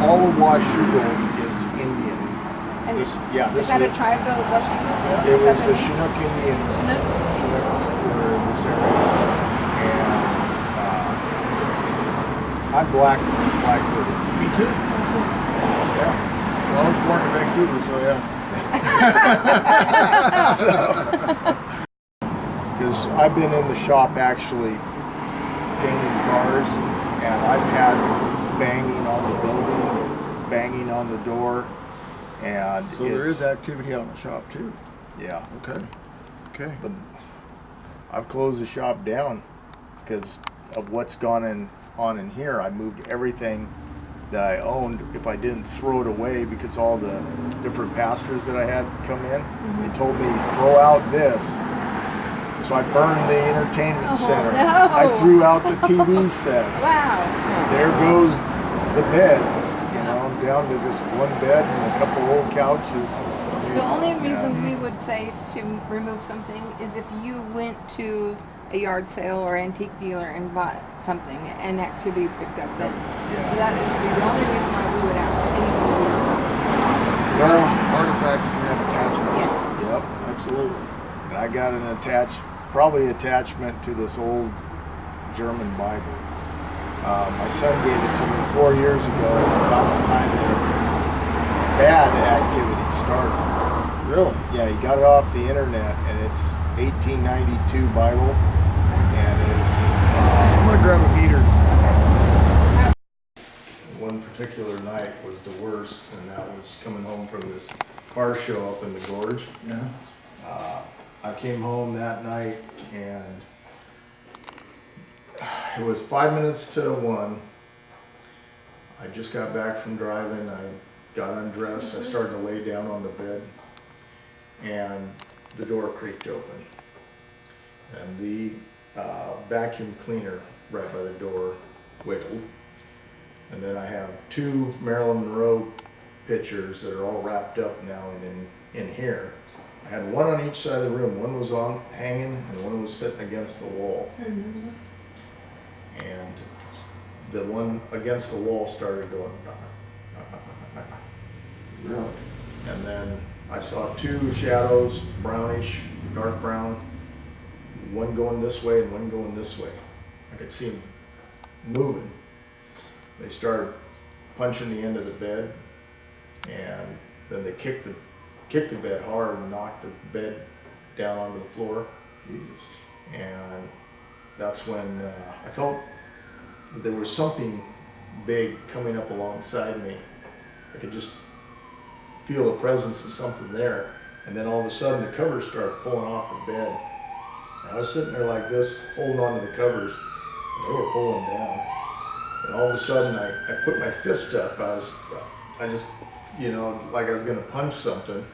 all of Washougal is Indian. And This is that a tribe, the Washougal? Yeah, it was the Chinook Indian. Chinook? Chinooks were in this area. And I'm Blackfooted. Me too. Yeah. Well, I was born in Vancouver, so yeah. Because I've been in the shop actually painting cars, and I've had banging on the building, banging on the door, and So there is activity out in the shop too. Yeah. Okay. But I've closed the shop down because of what's gone on in here. I moved everything that I owned. If I didn't throw it away, because all the different pastors that I had come in, they told me throw out this. So I burned the entertainment center. No. I threw out the TV sets. Wow. There goes the beds, down to just one bed and a couple old couches. The only reason we would say to remove something is if you went to a yard sale or antique dealer and bought something and activity picked up, then that would be the only reason why we would ask anything. Well, artifacts can have attachments. Yeah. Yep, Absolutely. and I got an attachment to this old German Bible. My son gave it to me 4 years ago, about the time the bad activity started. Really? Yeah, he got it off the internet, and it's 1892 Bible, and it's I'm gonna grab a beater. one particular night was the worst, and that was coming home from this car show up in the gorge. Yeah. I came home that night, and it was 5 minutes to 1. I just got back from driving. I got undressed. I started to lay down on the bed, and the door creaked open. And the vacuum cleaner right by the door wiggled. And then I have 2 Marilyn Monroe pictures that are all wrapped up now in here. I had one on each side of the room. One was hanging, and one was sitting against the wall. And the one against the wall started going. Really? And then I saw 2 shadows, brownish, dark brown, one going this way and one going this way. I could see them moving. They started punching the end of the bed, and then they kicked the bed hard and knocked the bed down onto the floor. Jesus. And that's when I felt that there was something big coming up alongside me. I could just feel the presence of something there. And then all of a sudden the covers started pulling off the bed. And I was sitting there like this, holding on to the covers, and they were pulling down. And all of a sudden I put my fist up. I just, like I was gonna punch something.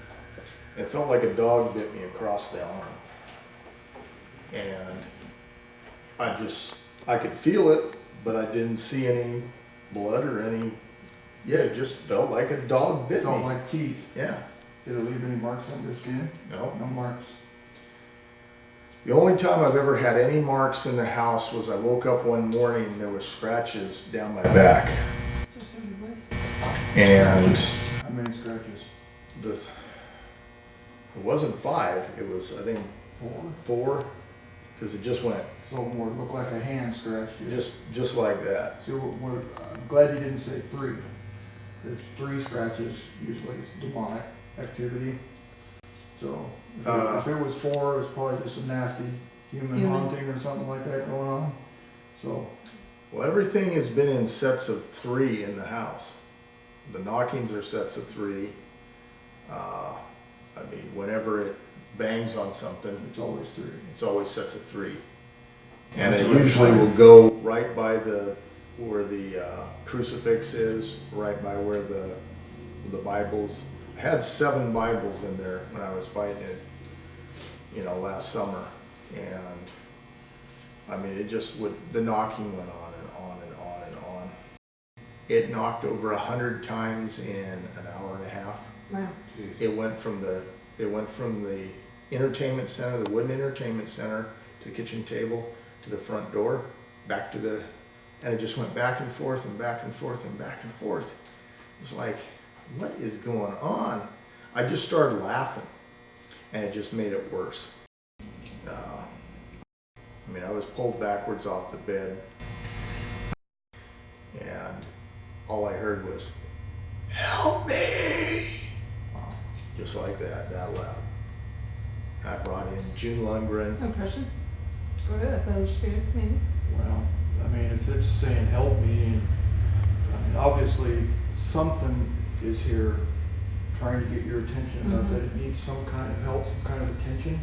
It felt like a dog bit me across the arm. And I could feel it, but I didn't see any blood or any, it just felt like a dog bit me. Felt like Keith. Yeah. Did it leave any marks on your skin? No. No marks. The only time I've ever had any marks in the house was I woke up one morning and there were scratches down my back. And How many scratches? It wasn't 5, it was, I think, 4, because it just went. So more look like a hand scratch. Just like that. So I'm glad you didn't say 3. There's 3 scratches, usually it's demonic activity. So if it was 4, it was probably just a nasty human haunting or something like that going on. So. Well, everything has been in sets of 3 in the house. The knockings are sets of 3. Whenever it bangs on something, It's always 3. it's always sets of 3. And it usually will go right by where the crucifix is, right by where the Bibles. I had 7 Bibles in there when I was fighting it, last summer. And it just the knocking went on and on and on and on. It knocked over 100 times in an hour and a half. Wow. It went from the entertainment center, the wooden entertainment center, to the kitchen table, to the front door, back to and it just went back and forth and back and forth and back and forth. It's like, what is going on? I just started laughing, and it just made it worse. I mean, I was pulled backwards off the bed, and all I heard was, "Help me!" Just like that loud. I brought in June Lundgren. Impression? Or the spirits, maybe? Well, I mean, if it's saying help me, and I mean, obviously something is here trying to get your attention enough that it needs some kind of help, some kind of attention,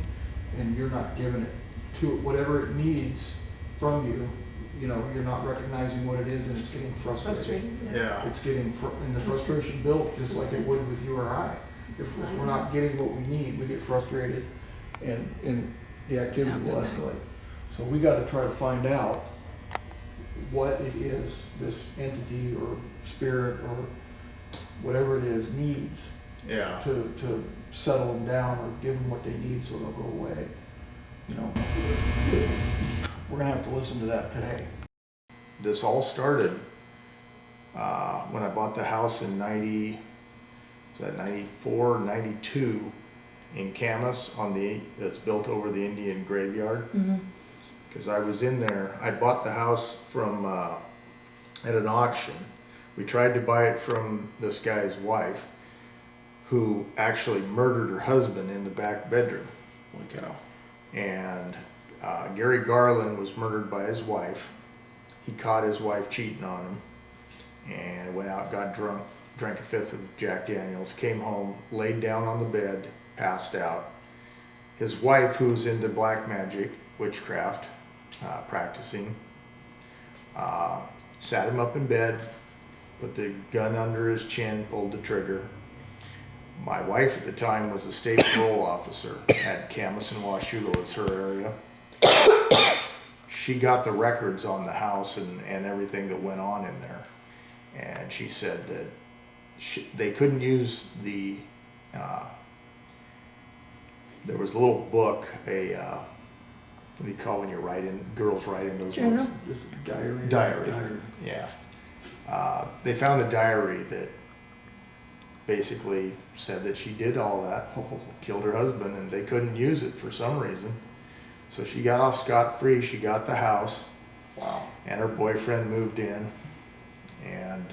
and you're not giving it to it, whatever it needs from you. You know, you're not recognizing what it is, and it's getting frustrated. Yeah. It's getting, and the frustration built just like it would with you or I. If we're not getting what we need, we get frustrated, and the activity will escalate. So we got to try to find out what it is this entity or spirit or whatever it is needs to settle them down or give them what they need so they'll go away. You know, we're gonna have to listen to that today. This all started when I bought the house in 94, 92 in Camas that's built over the Indian graveyard. Because I was in there, I bought the house from at an auction. We tried to buy it from this guy's wife, who actually murdered her husband in the back bedroom. Holy cow. And Gary Garland was murdered by his wife. He caught his wife cheating on him and went out, got drunk, drank a fifth of Jack Daniels, came home, laid down on the bed, passed out. His wife, who's into black magic, witchcraft, practicing, sat him up in bed, put the gun under his chin, pulled the trigger. My wife at the time was a state parole officer, had Camas and Washougal as her area. She got the records on the house and everything that went on in there. And she said that they couldn't use the, there was a little book, what do you call when you write in, girls write in those books? Just a diary. Diary, yeah. They found the diary that basically said that she did all that, killed her husband, and they couldn't use it for some reason. So she got off scot-free. She got the house. Wow. And her boyfriend moved in, and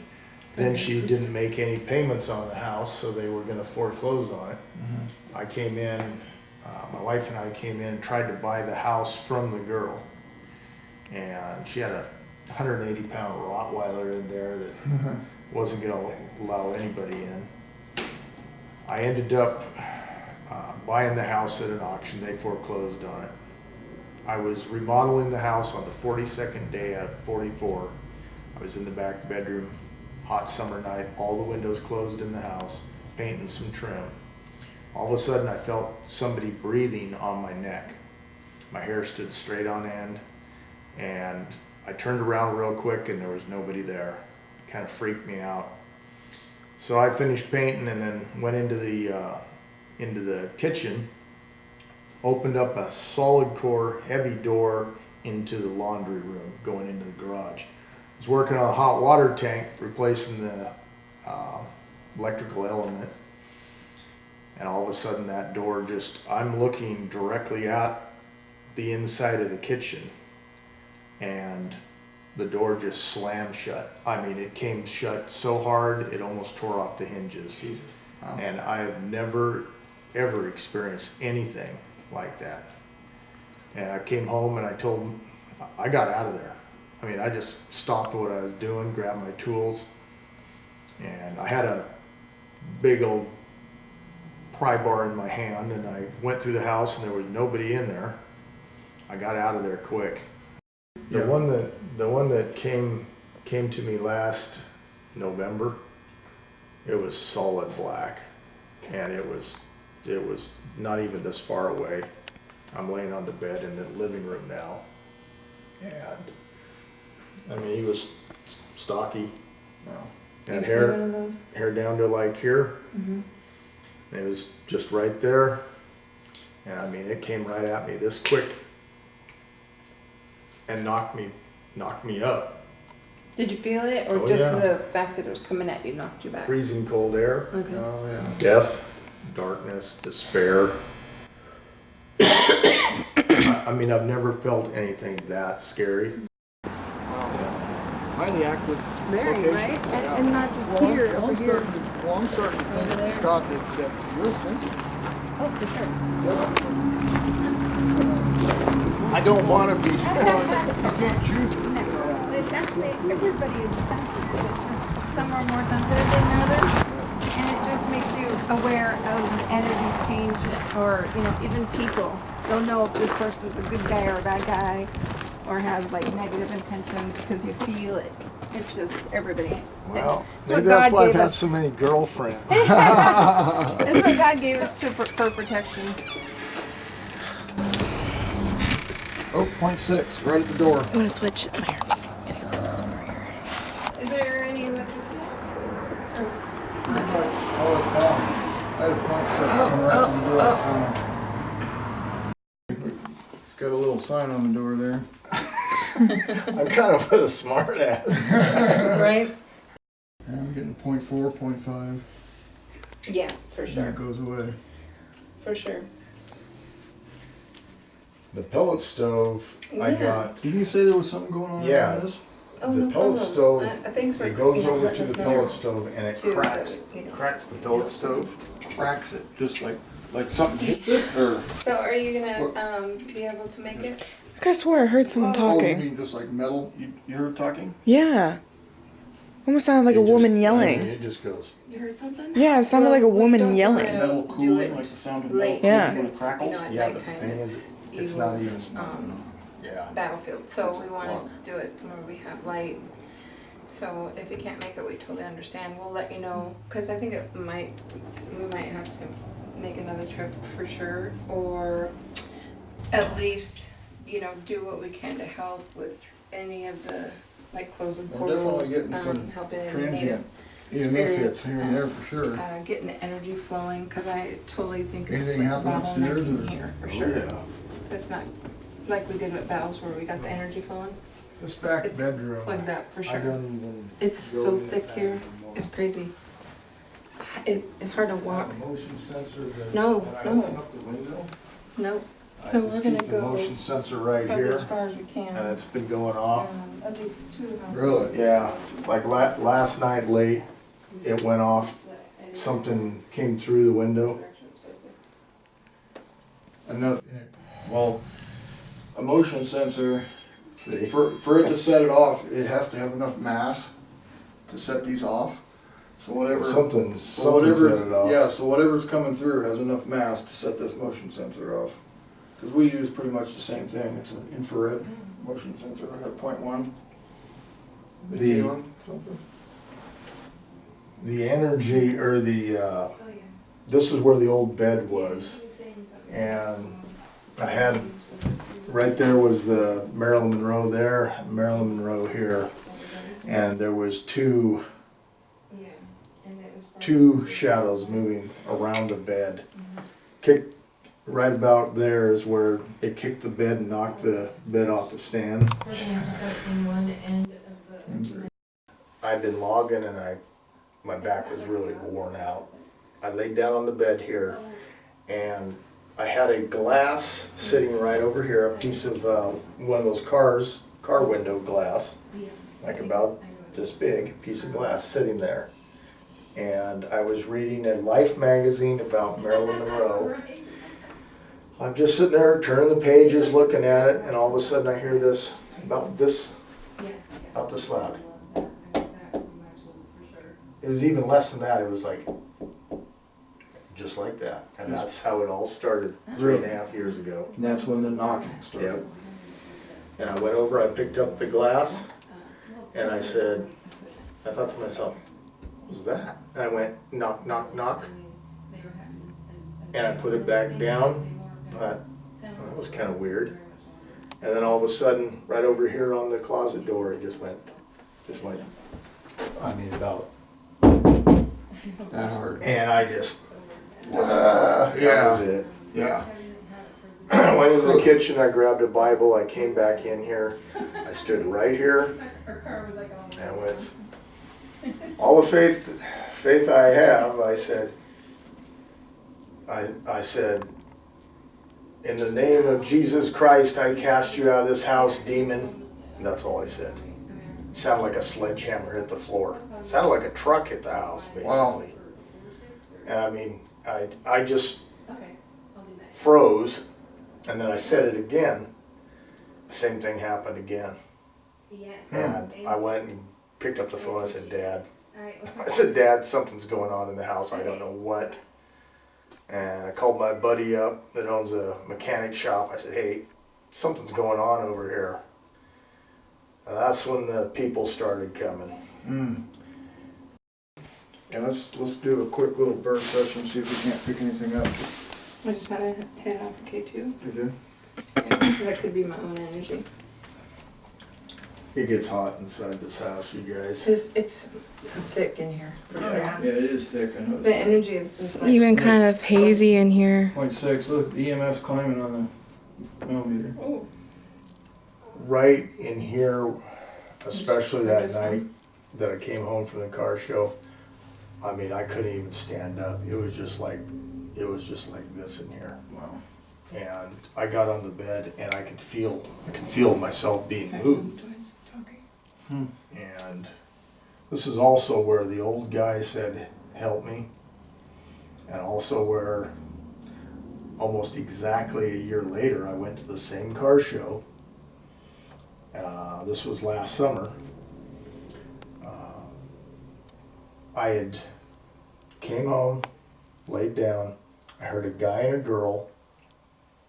then she didn't make any payments on the house, so they were going to foreclose on it. I came in, my wife and I came in and tried to buy the house from the girl, and she had a 180-pound Rottweiler in there that wasn't going to allow anybody in. I ended up buying the house at an auction. They foreclosed on it. I was remodeling the house on the 42nd day out of 44. I was in the back bedroom, hot summer night, all the windows closed in the house, painting some trim. All of a sudden I felt somebody breathing on my neck. My hair stood straight on end, and I turned around real quick and there was nobody there. It kind of freaked me out. So I finished painting and then went into the kitchen, opened up a solid core, heavy door into the laundry room, going into the garage. I was working on a hot water tank, replacing the electrical element, and all of a sudden that door I'm looking directly at the inside of the kitchen, and the door just slammed shut. I mean, it came shut so hard, it almost tore off the hinges. Wow. And I have never, ever experienced anything like that. And I came home and I got out of there. I mean, I just stopped what I was doing, grabbed my tools, and I had a big old pry bar in my hand, and I went through the house and there was nobody in there. I got out of there quick. The one that came to me last November, it was solid black, and it was not even this far away. I'm laying on the bed in the living room now, and I mean, he was stocky, had hair down to like here, and it was just right there, and I mean, it came right at me this quick and knocked me up. Did you feel it, or Oh, just yeah. the fact that it was coming at you knocked you back? Freezing cold air, Okay. Oh, yeah. death, darkness, despair. I mean, I've never felt anything that scary. Highly active. Very, location. right? Yeah. And not just Well, here, over here. I'm starting to Over there. think, Scott, that you're sensitive. Oh, for sure. I don't want to be You can't choose it. It's actually, everybody is sensitive. It's just some are more sensitive than others. And it just makes you aware of energy change, or, even people. You'll know if this person's a good guy or a bad guy, or have like negative intentions, because you feel it. It's just everybody. Well, It's maybe what that's God why I've gave had us. so many girlfriends. It's what God gave us for protection. Oh, 0.6, right at the door. I'm gonna switch my arms. Getting a little sore here. Is there any electricity? Oh, it's down. I had a 0.6 coming right from the door. It's got a little sign on the door there. I'm kind of a smart ass. Right? And I'm getting 0.4, 0.5. Yeah, for And then it goes away. For sure. The pellet stove I Yeah. got, Didn't you say there was something going on Yeah. around this? the pellet stove, Thanks for it goes over letting to us the know pellet stove and it too, cracks. but, Cracks the pellet stove. Cracks it, just like something hits it, or? So are you gonna be able to make it? I could have swore I heard someone Oh, you talking. mean just like metal? You heard talking? Yeah. Almost sounded like a It just- woman I mean, yelling. it just goes. You heard something? Yeah, it sounded like a woman yelling. Metal do cooling, it like the sound of late, metal Yeah. cooling when it because, crackles? at Yeah, but the nighttime thing is, it's not evil's, even- Yeah. battlefield, so we want Clock. to do it when we have light. So if you can't make it, we totally understand. We'll let you know, because I think we might have to make another trip for sure, or at least, do what we can to help with any of the, like closing We're definitely portals, getting some helping in the transient native EMF hits spirits, here and there for sure. getting the energy flowing, because I totally think it's Anything like happen upstairs, bottlenecking or- here, for Oh, sure. yeah. It's not like we did at Val's where we got the energy flowing. This back It's bedroom. plugged up for I sure. don't even. It's go so in thick that here. anymore. It's crazy. It's hard to walk. Motion sensor. No, when I no. open up the window, Nope. I So just we're gonna keep the go motion sensor right probably here, as far as we can. and it's been going off. At least 2 houses. Really? Yeah, like last night late, it went off. Something came through the window. Enough. Well, a motion sensor, See? for it to set it off, it has to have enough mass to set these off. So whatever. Something So set whatever, it off. yeah, so whatever's coming through has enough mass to set this motion sensor off. Because we use pretty much the same thing, it's an infrared motion sensor, I got 0.1. The- Feeling something? The energy, or the, this is where the old bed was. And I had, right there was the Marilyn Monroe there, Marilyn Monroe here. And there was two shadows moving around the bed. Kicked, right about there is where it kicked the bed and knocked the bed off the stand. I'd been logging and my back was really worn out. I laid down on the bed here and I had a glass sitting right over here, a piece of one of those car window glass, like about this big piece of glass sitting there. And I was reading a Life magazine about Marilyn Monroe. I'm just sitting there turning the pages, looking at it, and all of a sudden I hear this, about this loud. It was even less than that, it was like, just like that. And that's how it all started 3.5 years ago. And that's when the knocking started. Yep. And I went over, I picked up the glass, and I said, I thought to myself, what was that? And I went, knock, knock, knock. And I put it back down. I thought, oh, that was kind of weird. And then all of a sudden, right over here on the closet door, it just went, I mean, about. That hard. And I just, that was it. Yeah. I went into the kitchen, I grabbed a Bible, I came back in here, I stood right here, and with all the faith I have, I said, in the name of Jesus Christ, I cast you out of this house, demon. And that's all I said. It sounded like a sledgehammer hit the floor. It sounded like a truck hit the house, basically. Wow. And I mean, I just froze, and then I said it again. The same thing happened again. And I went and picked up the phone. I said, Dad. I said, Dad, something's going on in the house. I don't know what. And I called my buddy up that owns a mechanic shop. I said, hey, something's going on over here. And that's when the people started coming. Yeah, let's do a quick little bird session, see if we can't pick anything up. I just had a hit off K2. You did? Yeah, that could be my own energy. It gets hot inside this house, you guys. It's thick in here. Yeah. Yeah, it is thick. I know. The energy is just It's like... even kind of hazy in here. 0.6. Look, EMF's climbing on the millimeter. Oh. Right in here, especially that Just- night that I came home from the car show, I mean, I couldn't even stand up. It was just like this in here. Wow. And I got on the bed and I could feel myself being moved. And this is also where the old guy said, help me. And also where almost exactly a year later, I went to the same car show. This was last summer. I had came home, laid down. I heard a guy and a girl,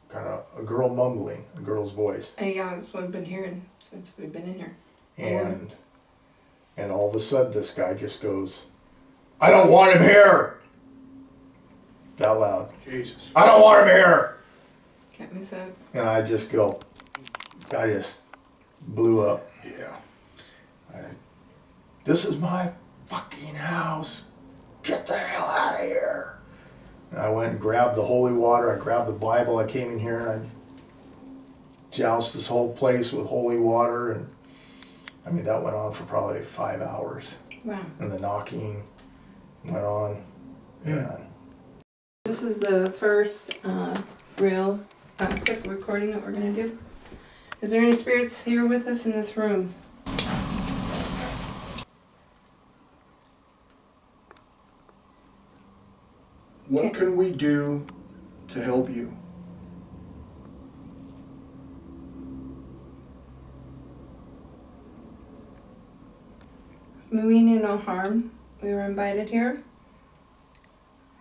kind of a girl mumbling, a girl's voice. Yeah, that's what I've been hearing since we've been in here. And all of a sudden this guy just goes, I don't want him here! That loud. Jesus. I don't want him here! Can't miss that. And I just blew up. Yeah. This is my fucking house. Get the hell out of here. And I went and grabbed the holy water. I grabbed the Bible. I came in here and I doused this whole place with holy water. And I mean, that went on for probably 5 hours. Wow. And the knocking went on. Yeah. This is the first real quick recording that we're going to do. Is there any spirits here with us in this room? What can we do to help you? We mean no harm. We were invited here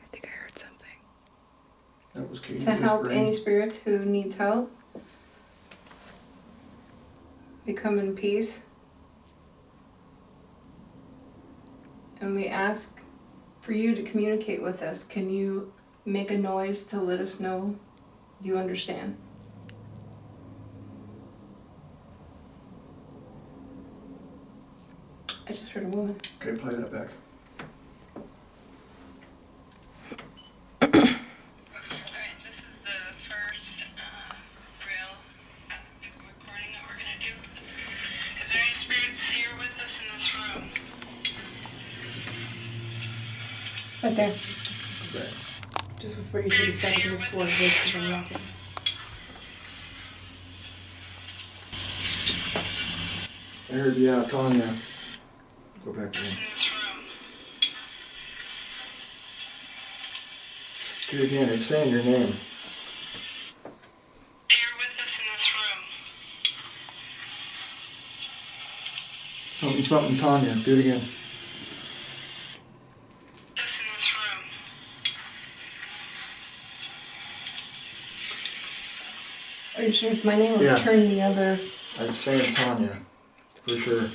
I think I heard something. That was Katie to help whispering. any spirits who needs help. We come in peace. And we ask for you to communicate with us. Can you make a noise to let us know you understand? I just heard a woman. Okay, play that back. Alright, this is the first real recording that we're going to do. Is there any spirits here with us in this room? Right there. Just before you take a step, I'm gonna sword this and then walk in. I heard, yeah, Tanya. Go back in. In this room. Do it again. It's saying your name. Here with us in this room. Something, Tanya. Do it again. Us in this room. Are you sure it's my name or Yeah. turn the other? I'm saying Tanya. For sure.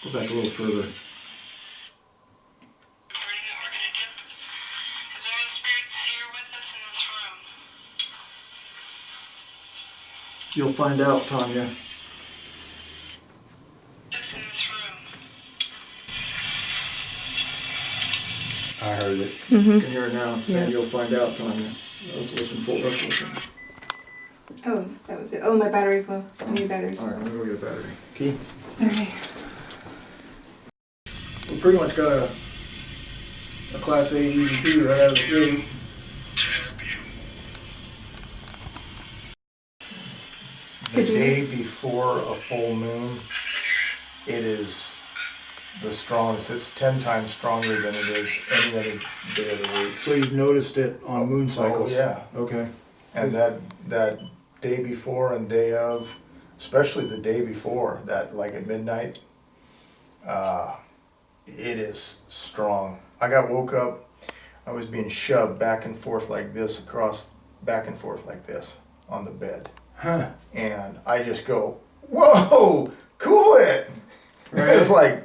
Go back a little further. Recording that we're going to do. Is there any spirits here with us in this room? You'll find out, Tanya. Us in this room. I heard it. You can hear it now. It's saying Yeah. you'll find out, Tanya. Let's listen full. Let's listen. Oh, that was it. Oh, my battery's low. I need batteries. All right, let me go get a battery. Key. Okay. We pretty much got a Class A EVP right out of the gate. The day before a full moon, it is the strongest. It's 10 times stronger than it is any other day of the week. So you've noticed it on moon cycles? Oh, yeah. Okay. And that day before and day of, especially the day before, that like at midnight, it is strong. I got woke up, I was being shoved back and forth like this, back and forth like this on the bed. Huh. And I just go, whoa, cool it. Right. It's like,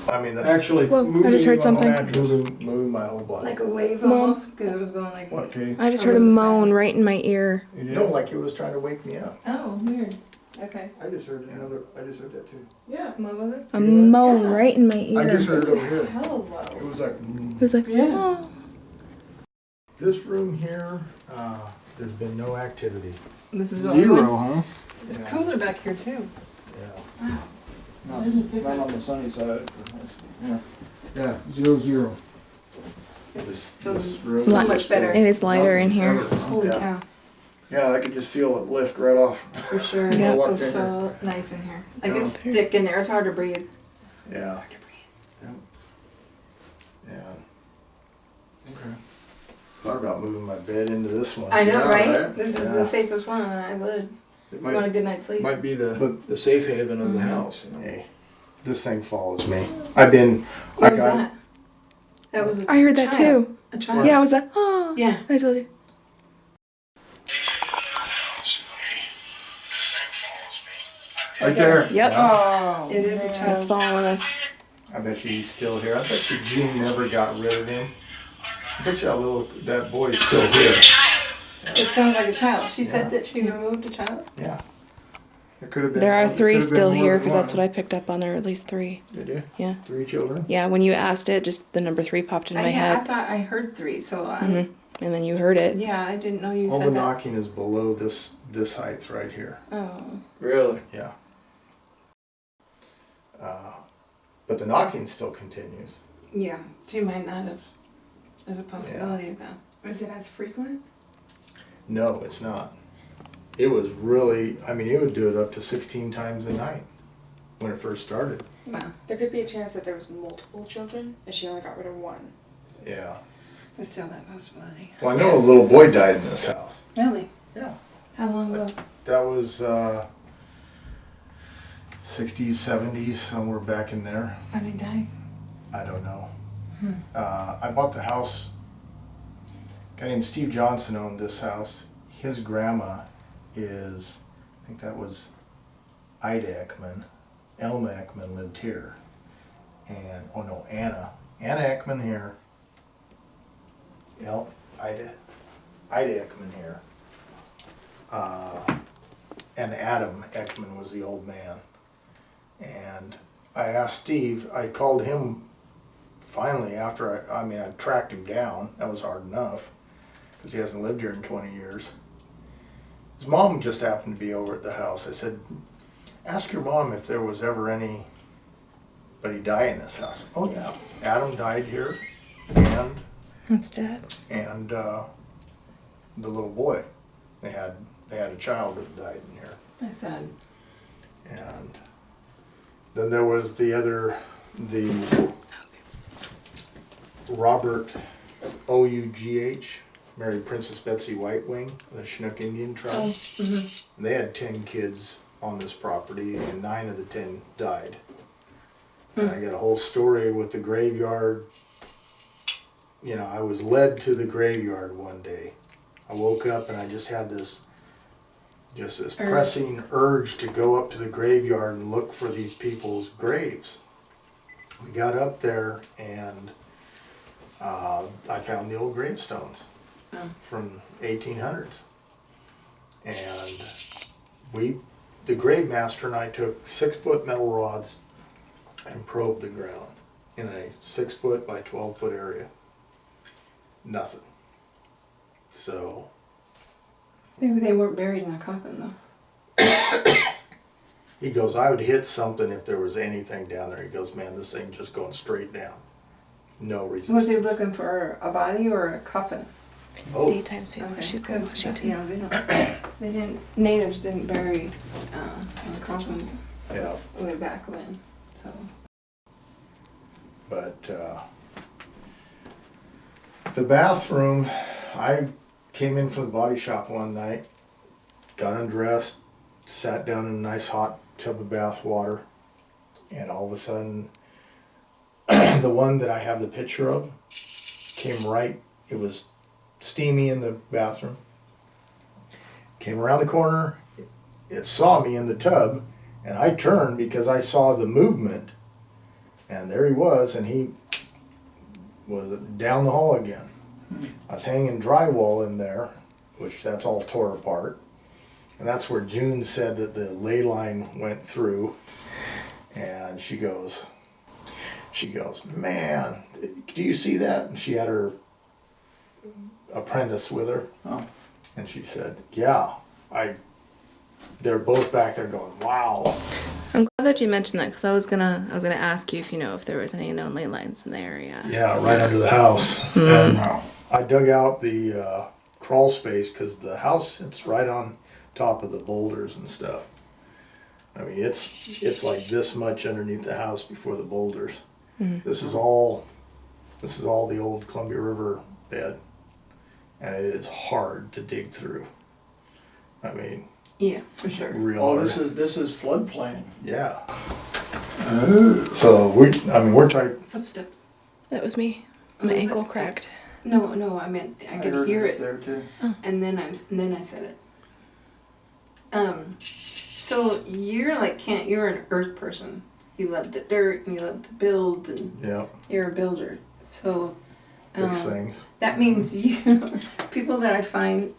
I mean, Actually, Whoa, I moving just heard you on the something. mattress. moving my whole body. Like a wave Mom. almost, because it was going like. What, Katie? I just Or heard a was it moan bad? right in my ear. You did? No, like it was trying to wake me up. Oh, weird. Okay. I just heard that too. Yeah. What was it? A moan Yeah. right in my ear. I just heard it over here. Hell It low. was like, It was like, Yeah. oh. This room here, there's been no activity. This is the only one? zero, huh? It's Yeah. cooler back here too. Yeah. Not on the sunny side. Yeah. Yeah, 0. This Feels room. so much better. It is lighter in here. Holy Yeah. cow. Yeah, I could just feel it lift right off. For sure. Yeah. It feels so nice in here. Like Yeah. it's thick in there. It's hard to breathe. Yeah. Yeah. Okay. Thought about moving my bed into this one. I know, Yeah, right? right? This is Yeah. the safest one. I would. It You want a good night's sleep? might be But- the safe haven of the Mhm. house. You know? Hey, this thing follows me. I What was got that? That was a I heard that child. too. A child. Yeah, I was like, oh. Yeah. I told you. Right there. Yep. Oh. It is a It's child. following with us. I bet you he's still here. I bet you Gene never got rid of him. I bet you that boy's still here. It sounds like a child. She said Yeah. that she removed a child. Yeah. It could have been. There are it could 3 have been still more here than because that's one. what I picked up on. There are at least 3. Did you? Yeah. 3 children? Yeah, when you asked it, just the number 3 popped in my I head. thought I heard 3, so Mhm. And then you heard it. yeah, I didn't know you All the said that. knocking is below this height right here. Oh, Really? Yeah. But the knocking still continues. yeah. She might not have. There's a possibility of that. Is it as frequent? No, it's not. It was really, I mean, it would do it up to 16 times a night when it first started. Wow. There could be a chance that there was multiple children and she only got rid of one. Yeah. There's still that possibility. Well, I know a little boy died in this house. Really? Yeah. How long ago? That was 60s, 70s, somewhere back in there. How did he die? I don't know. I bought the house. A guy named Steve Johnson owned this house. His grandma is, I think that was Ida Ekman. Elma Ekman lived here. And, oh no, Anna. Anna Ekman here. Ida Ekman here. And Adam Ekman was the old man. And I asked Steve, I called him finally after I tracked him down. That was hard enough because he hasn't lived here in 20 years. His mom just happened to be over at the house. I said, ask your mom if there was ever anybody die in this house. Oh yeah, Adam died here and That's Dad. the little boy. They had a child that died in here. That's sad. And then there was the Robert Ough, married Princess Betsy White Wing, the Chinook Indian tribe. And they had 10 kids on this property, and 9 of the 10 died. And I got a whole story with the graveyard. You know, I was led to the graveyard one day. I woke up and I just had this pressing urge to go up to the graveyard and look for these people's graves. We got up there and I found the old gravestones from 1800s. And the grave master and I took 6-foot metal rods and probed the ground in a 6-foot by 12-foot area. Nothing. So Maybe they weren't buried in a coffin though. he goes, I would hit something if there was anything down there. He goes, man, this thing just going straight down. No resistance. Was he looking for a body or a coffin? Both. Daytime sweep Washington. Because yeah, they didn't. Natives didn't bury in coffins Yeah. way back when. So. But the bathroom, I came in from the body shop one night, got undressed, sat down in a nice hot tub of bath water, and all of a sudden, the one that I have the picture of came right, it was steamy in the bathroom, came around the corner, it saw me in the tub, and I turned because I saw the movement, and there he was, and he was down the hall again. I was hanging drywall in there, which that's all tore apart. And that's where June said that the ley line went through. And she goes, man, do you see that? And she had her apprentice with her. Oh. And she said, yeah, they're both back there going, wow. I'm glad that you mentioned that because I was gonna ask you if you know if there was any known ley lines in the area. Yeah, right under the house. And I dug out the crawl space because the house sits right on top of the boulders and stuff. I mean, it's like this much underneath the house before the boulders. Mm-hmm. This is all the old Columbia River bed, and it is hard to dig through. I mean, Yeah, for sure. real Oh, hard. this is floodplain. Yeah. So we're trying. Footsteps. That was me. My ankle cracked. No, I meant I could heard hear it it, there too. and then I said it. So you're you're an earth person. You love the dirt and you love to build and Yeah. you're a builder. So Fix things. that means you people that I find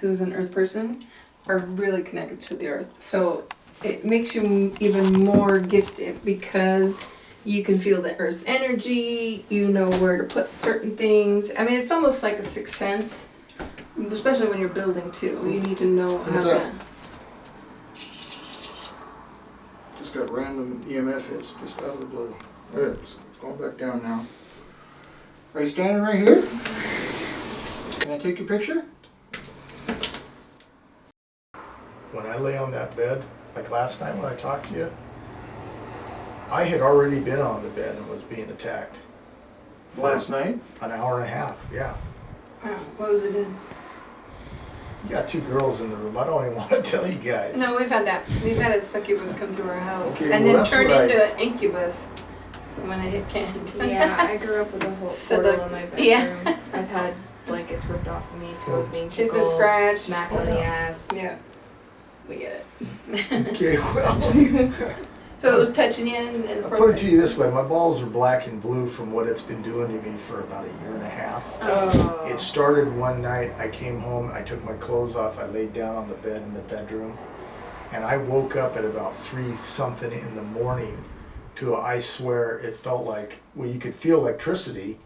who's an earth person are really connected to the earth. So it makes you even more gifted because you can feel the earth's energy, you know where to put certain things. I mean, it's almost like a sixth sense, especially when you're building too. You need to know how What's to. that? Just got random EMF hits just out of the blue. It's going back down now. Are you standing right here? Can I take your picture? When I lay on that bed, like last night when I talked to you, I had already been on the bed and was being attacked. Last night? An hour and a half, yeah. Wow, what was it in? You got two girls in the room. I don't even want to tell you guys. No, we've had that. We've had a succubus come to our house Okay, and well, then that's turn what into an incubus when it hit Kent. Yeah, I grew up with a whole So portal in my bedroom. yeah. I've had blankets ripped off of me, toes being She's been tickled, scratched. smacked on the ass. Yeah. We get it. Okay, well, So it was touching you and I'll put it to you this way. My balls are black and blue from what it's been doing to me for about a year and a half. Oh. It started one night, I came home, I took my clothes off, I laid down on the bed in the bedroom, and I woke up at about 3 something in the morning to, I swear, it felt like, well, you could feel electricity,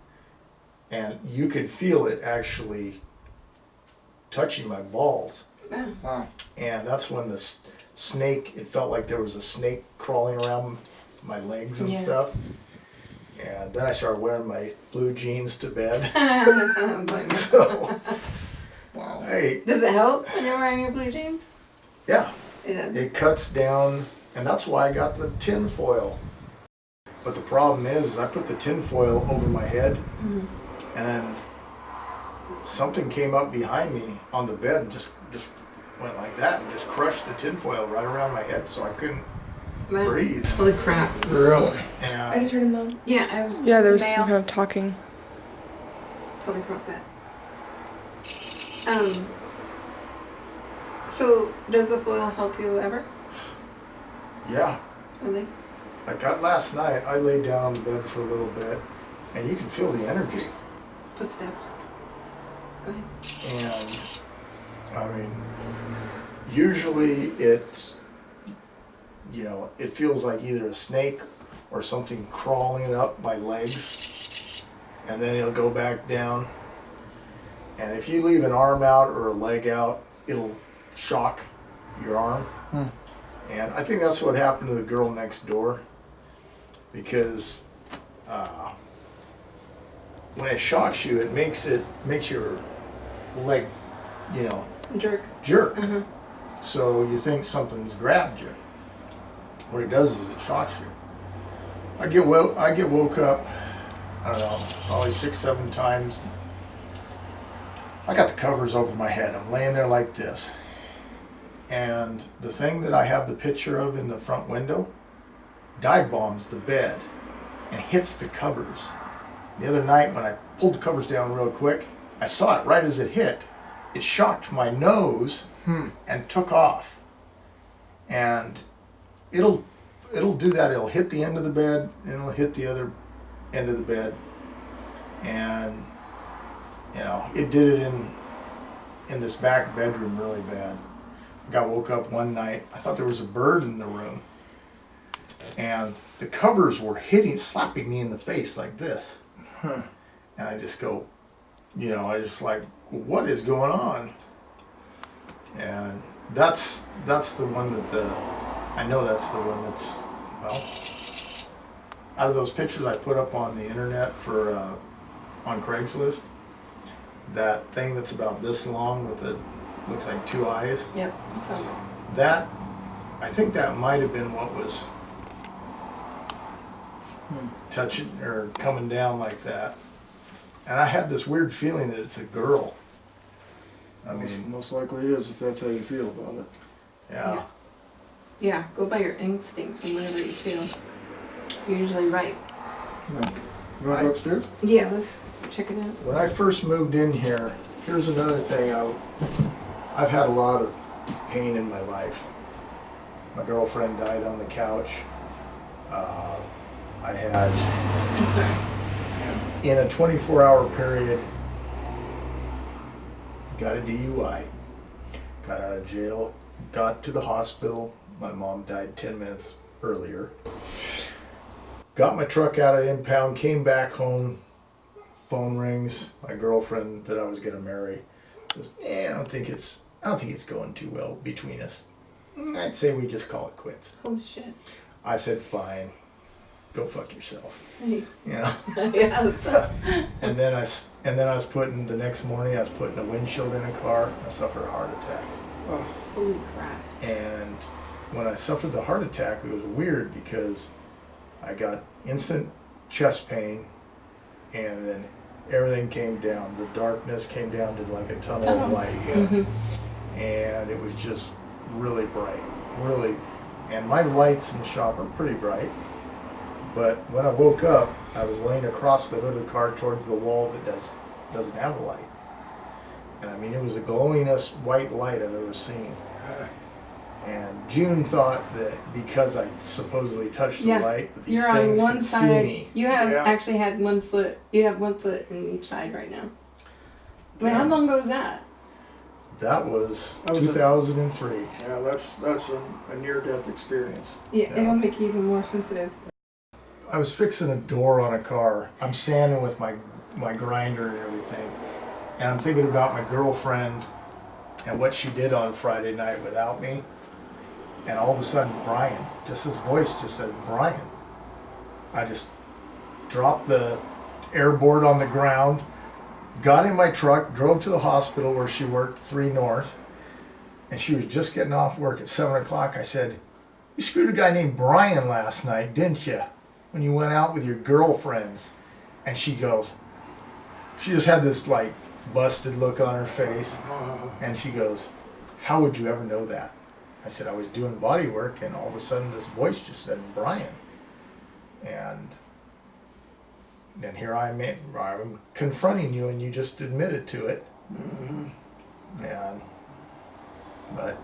and you could feel it actually touching my balls. Wow. Wow. And that's when the snake, it felt like there was a snake crawling around my legs and Yeah. stuff. And then I started wearing my blue jeans to bed. I don't blame you. So, Wow. hey, Does it help when you're wearing your blue jeans? yeah, Yeah. it cuts down, and that's why I got the tin foil. But the problem is, I put the tin foil over my head, and something came up behind me on the bed and just went like that and just crushed the tin foil right around my head, so I couldn't Wow. breathe. Holy crap. Really? And I just heard a moan. Yeah, I was. Yeah, it there was was a some male. kind of talking. Totally cropped that. So does the foil help you ever? yeah, Really? like last night, I laid down on the bed for a little bit, and you can feel the energy. Footsteps. Go ahead. And I mean, usually it's, it feels like either a snake or something crawling up my legs, and then it'll go back down. And if you leave an arm out or a leg out, it'll shock your arm. And I think that's what happened to the girl next door, because when it shocks you, it makes your leg, jerk. So you think something's grabbed you. What it does is it shocks you. I get woke up, I don't know, probably 6-7 times. I got the covers over my head. I'm laying there like this. And the thing that I have the picture of in the front window dive bombs the bed and hits the covers. The other night when I pulled the covers down real quick, I saw it right as it hit. It shocked my nose and took off. And it'll do that. It'll hit the end of the bed and it'll hit the other end of the bed. And it did it in this back bedroom really bad. I got woke up one night. I thought there was a bird in the room. And the covers were slapping me in the face like this. And I just go, I just like, what is going on? And that's the one I know that's the one that's, out of those pictures I put up on the internet on Craigslist, that thing that's about this long with it looks like 2 eyes. Yep. So. That, I think that might have been what was touching or coming down like that. And I have this weird feeling that it's a girl. I mean, most likely it is if that's how you feel about it. yeah. Yeah, go by your instincts and whatever you feel. You're usually right. Yeah. You want to go upstairs? Yeah, let's check it out. When I first moved in here, here's another thing. I've had a lot of pain in my life. My girlfriend died on the couch. I had, I'm sorry. in a 24-hour period, got a DUI, got out of jail, got to the hospital. My mom died 10 minutes earlier. Got my truck out of impound, came back home, phone rings. My girlfriend that I was gonna marry says, I don't think it's going too well between us. I'd say we just call it quits. Holy shit. I said, fine, go fuck yourself. Hey. Yeah. Yeah, that's And then I was putting, the next morning I was putting a windshield in a car. I suffered a heart attack. Oh. holy crap. And when I suffered the heart attack, it was weird because I got instant chest pain, and then everything came down. The darkness came down to like a tunnel of light. And it was just really bright, really. And my lights in the shop are pretty bright. But when I woke up, I was laying across the hood of the car towards the wall that doesn't have a light. And I mean, it was the glowingest white light I've ever seen. And June thought that because I supposedly touched the light, that these You're things on one could see side. me. You have actually had 1 foot. You have 1 foot in each side right now. Wait, how long ago was that? That was That was 2003. Yeah, that's a near-death experience. Yeah, it'll make you even more sensitive. I was fixing a door on a car. I'm sanding with my grinder and everything. And I'm thinking about my girlfriend and what she did on Friday night without me. And all of a sudden, Brian, just his voice just said, Brian. I just dropped the airboard on the ground, got in my truck, drove to the hospital where she worked, 3 North. And she was just getting off work at 7 o'clock. I said, you screwed a guy named Brian last night, didn't you? When you went out with your girlfriends. And she goes, she just had this like busted look on her face. And she goes, how would you ever know that? I said, I was doing body work, and all of a sudden this voice just said, Brian. And then here I'm confronting you, and you just admitted to it. And, but,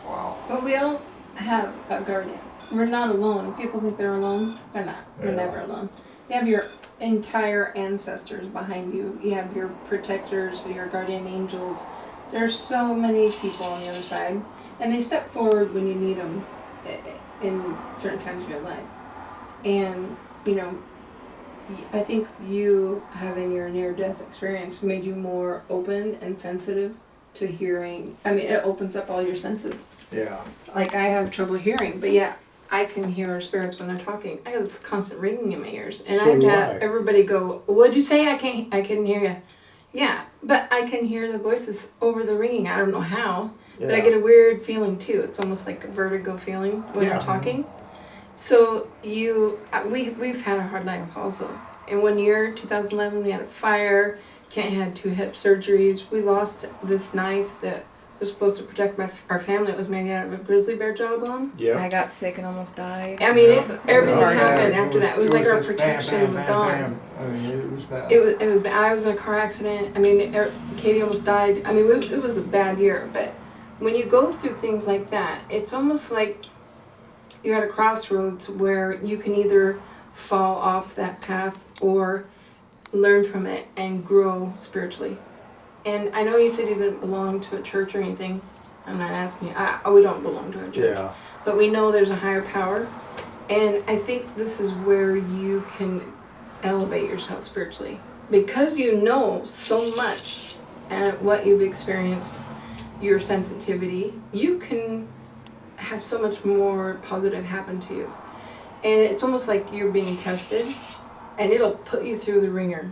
wow. But we all have a guardian. We're not alone. People think they're alone. They're not. You're Yeah. never alone. You have your entire ancestors behind you. You have your protectors, your guardian angels. There's so many people on the other side, and they step forward when you need them in certain times of your life. And, I think you having your near-death experience made you more open and sensitive to hearing. I mean, it opens up all your senses. Yeah. Like, I have trouble hearing, but yeah, I can hear spirits when they're talking. I have this constant ringing in my ears, and So I have do to have I. everybody go, "What'd you say? I couldn't hear you." Yeah, but I can hear the voices over the ringing. I don't know how, but I Yeah. get a weird feeling too. It's almost like a vertigo feeling when Yeah. they're talking. So we've had a hard life also. In 1 year, 2011, we had a fire. Kent had 2 hip surgeries. We lost this knife that was supposed to protect our family. It was made out of a grizzly bear jawbone. I Yeah. got sick and almost died. I mean, Yeah. everything Yeah. happened after that. It was like our just protection bam, was bam, gone. bam. I mean, it was bad. It was. I was in a car accident. I mean, Katie almost died. I mean, it was a bad year. But when you go through things like that, it's almost like you're at a crossroads where you can either fall off that path or learn from it and grow spiritually. And I know you said you didn't belong to a church or anything. I'm not asking you. We don't belong to a church. Yeah. But we know there's a higher power. And I think this is where you can elevate yourself spiritually. Because you know so much and what you've experienced, your sensitivity, you can have so much more positive happen to you. And it's almost like you're being tested, and it'll put you through the ringer,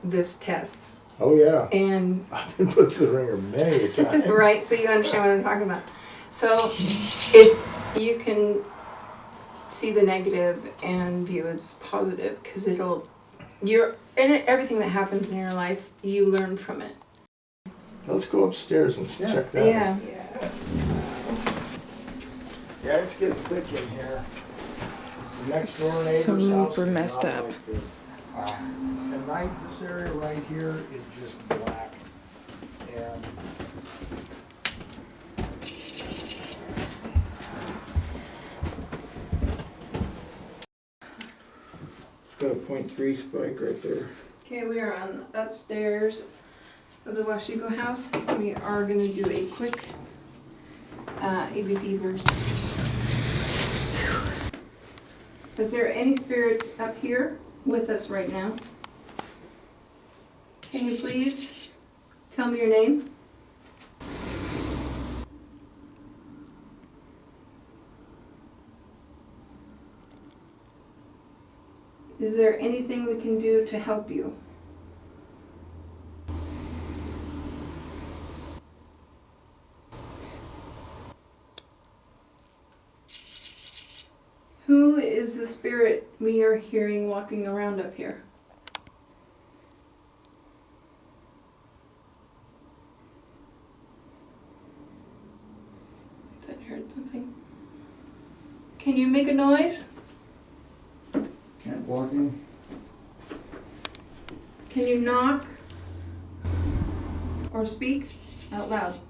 this test. Oh yeah. And I've been put to the ringer many times. right, so you understand what I'm talking about. So if you can see the negative and view it as positive, because everything that happens in your life, you learn from it. Let's go upstairs and Yeah. check that Yeah. out. Yeah, it's getting thick in here. The next door neighbor's house Super is messed not up. like this. At night, this area right here is just black. And it's got a 0.3 spike right there. Okay, we are on the upstairs of the Washigo house. We are going to do a quick EVP versus. Is there any spirits up here with us right now? Can you please tell me your name? Is there anything we can do to help you? Who is the spirit we are hearing walking around up here? I thought I heard something. Can you make a noise? Can't walk in. Can you knock? Or speak out loud?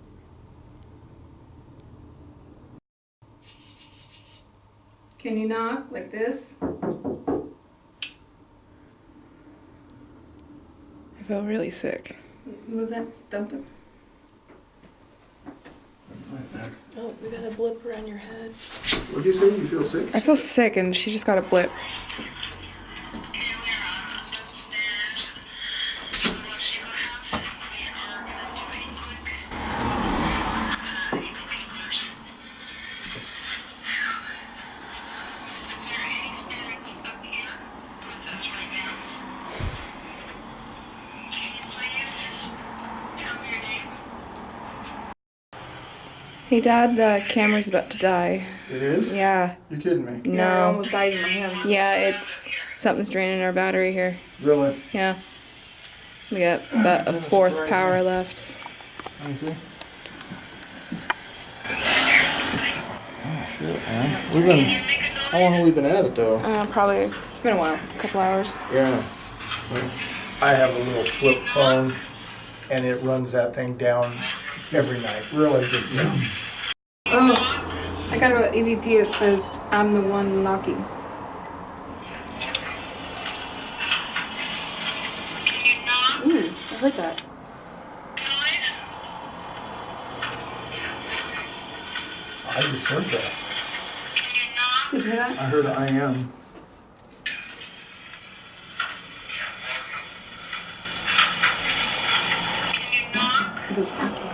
Can you knock like this? I feel really sick. Was that thumping? Right back. Oh, we got a blip around your head. What'd you say? You feel sick? I feel sick and she just got a blip. Hey Dad, the camera's about to die. It is? Yeah. You're kidding me. Yeah, I No. almost died in my hands. Yeah, it's something's draining our battery here. Really? Yeah. We got about a fourth power left. Let me see. Oh shit, man. How long have we been at it though? Probably, it's been a while, a couple hours. Yeah. I have a little flip phone, and it runs that thing down every night. Really? Yeah. Oh, I got an EVP that says, I'm the one knocking. Ooh, I heard that. I just heard that. Did you hear that? I heard I am. It goes knocking.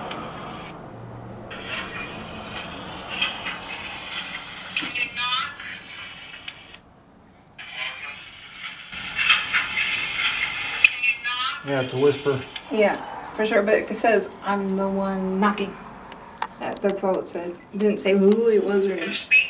Yeah, it's a whisper. Yeah, for sure. But it says, I'm the one knocking. That's all it said. It didn't say who it was or anything.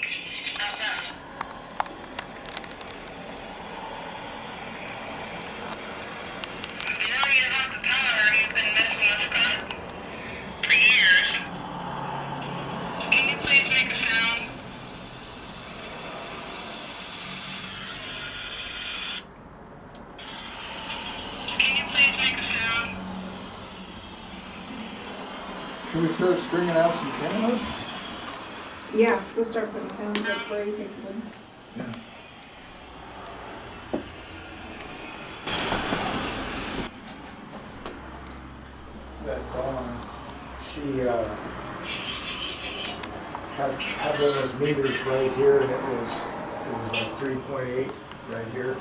Should we start stringing out some cameras? Yeah, we'll start putting pounds up where you think it would. Yeah. That Dawn, she had one of those meters right here, and it was like 3.8 right here.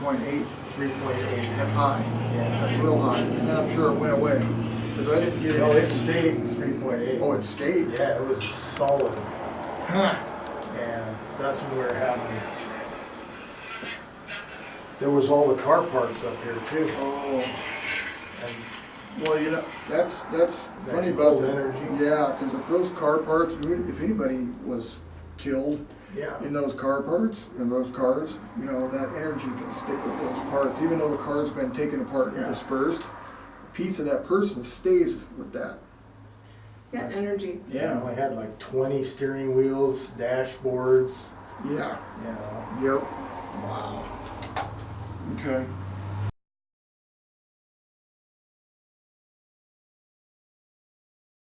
3.8. 3.8. That's high. Yeah. That's real high. And then I'm sure it went away. Because I didn't get No, it. it stayed 3.8. Oh, it stayed? Yeah, it was solid. Huh. And that's when we were having. There was all the car parts up here too. Oh. And Well, you know, that's funny can about hold the energy. Yeah, because if those car parts, if anybody was killed yeah. in those car parts, in those cars, you know, that energy can stick with those parts. Even though the car's been taken apart and Yeah. dispersed, a piece of that person stays with that. Yeah, energy. Yeah, I had like 20 steering wheels, dashboards, Yeah. you know. Yep. Wow. Okay.